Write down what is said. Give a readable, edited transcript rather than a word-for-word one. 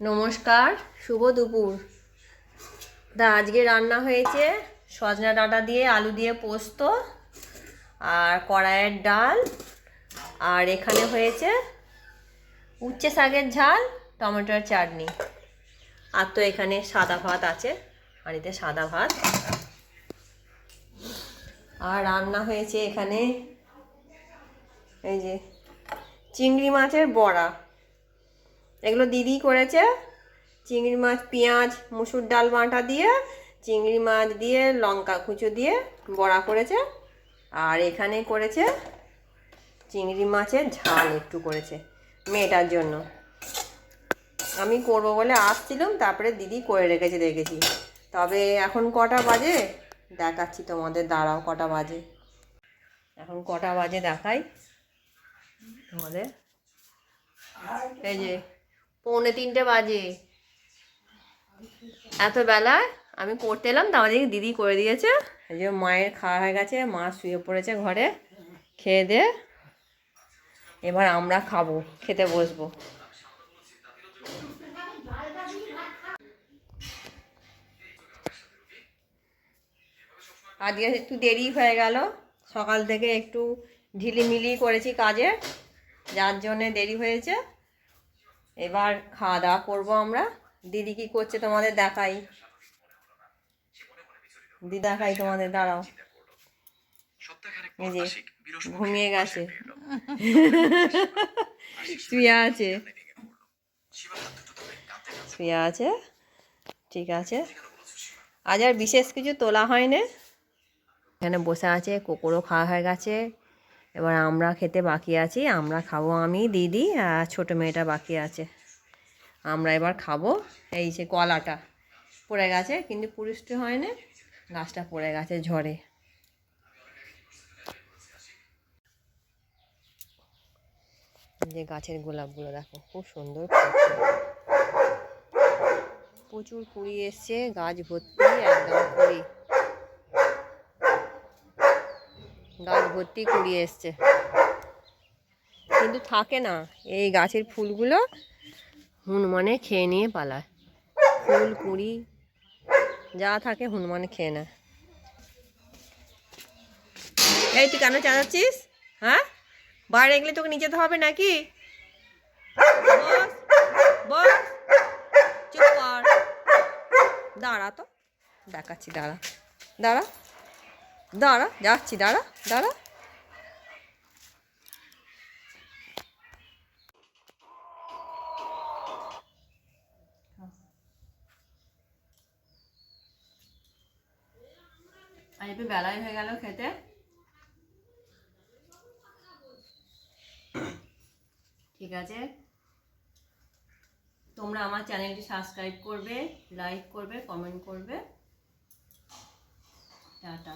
নমস্কার, শুভ দুপুর। আজকে রান্না হয়েছে সজনা ডাঁটা দিয়ে আলু দিয়ে পোস্ত আর কড়াইয়ের ডাল, আর এখানে হয়েছে উচ্ছে শাকের ঝাল, টমেটোর চাটনি। আর তো এখানে সাদা ভাত আছে, হাঁড়িতে সাদা ভাত। আর রান্না হয়েছে এখানে এই যে চিংড়ি মাছের বড়া, এগুলো দিদি করেছে। চিংড়ি মাছ, পেঁয়াজ, মুসুর ডাল বাটা দিয়ে চিংড়ি মাছ দিয়ে লঙ্কা কুচো দিয়ে বড়া করেছে। আর এখানে করেছে চিংড়ি মাছের ঝাল একটু করেছে মেয়েটার জন্য। আমি করবো বলে আসছিলাম, তারপরে দিদি করে রেখেছে দেখেছি। তবে এখন কটা বাজে দেখাচ্ছি তোমাদের, দাঁড়াও কটা বাজে। এখন কটা বাজে দেখাই তোমাদের। এই যে 2:45 বাজে। এত বেলায় আমি করতে এলাম, তারপরে দিদি করে দিয়েছে। এই যে মায়ের খাওয়া হয়ে গেছে, মা শুয়ে পড়েছে ঘরে খেয়ে দে। এবার আমরা খাবো, খেতে বসবো। আজকে একটু দেরি হয়ে গেল, সকাল থেকে একটু ঢিলিমিলি করেছি কাজে, যার জন্যে দেরি হয়েছে। এবার খাওয়া দাওয়া করবো আমরা। দিদি কি করছে তোমাদের দেখাই, দিদি দেখাই তোমাদের, দাঁড়াও। এই যে ঘুমিয়ে গেছে, শুয়ে আছে, শুয়ে আছে। ঠিক আছে, আজ আর বিশেষ কিছু তোলা হয়নি। এখানে বসে আছে, কুকুরও খাওয়া হয়ে গেছে। এবার আমরা খেতে বাকি আছি, আমরা খাবো, আমি, দিদি আর ছোটো মেয়েটা বাকি আছে। আমরা এবার খাবো। এই যে কলাটা পড়ে গেছে, কিন্তু পুরুষটি হয়নি, গাছটা পড়ে গেছে ঝড়ে। যে গাছের গোলাপগুলো দেখো, খুব সুন্দর, প্রচুর কুড়ি এসছে, গাছ ভর্তি, একদম কুড়ি, গাছ ভর্তি কুড়ি এসছে, কিন্তু থাকে না। এই গাছের ফুলগুলো হনুমানে খেয়ে নিয়ে পালায়। ফুল কুড়ি যা থাকে হনুমানে খেয়ে নেয়। এই তুই কেন চালাচ্ছিস? হ্যাঁ, বাইরে গেলে তোকে নিয়ে যেতে হবে নাকি? বস বস, চুপ কর, দাঁড়া তো, দেখাচ্ছি, দাঁড়া দাঁড়া দাঁড়া, যাচ্ছি, দাঁড়া দাঁড়া। আর একটু বেলাই হয়ে গেল খেতে। ঠিক আছে, তোমরা আমার চ্যানেলটি সাবস্ক্রাইব করবে, লাইক করবে, কমেন্ট করবে। টাটা।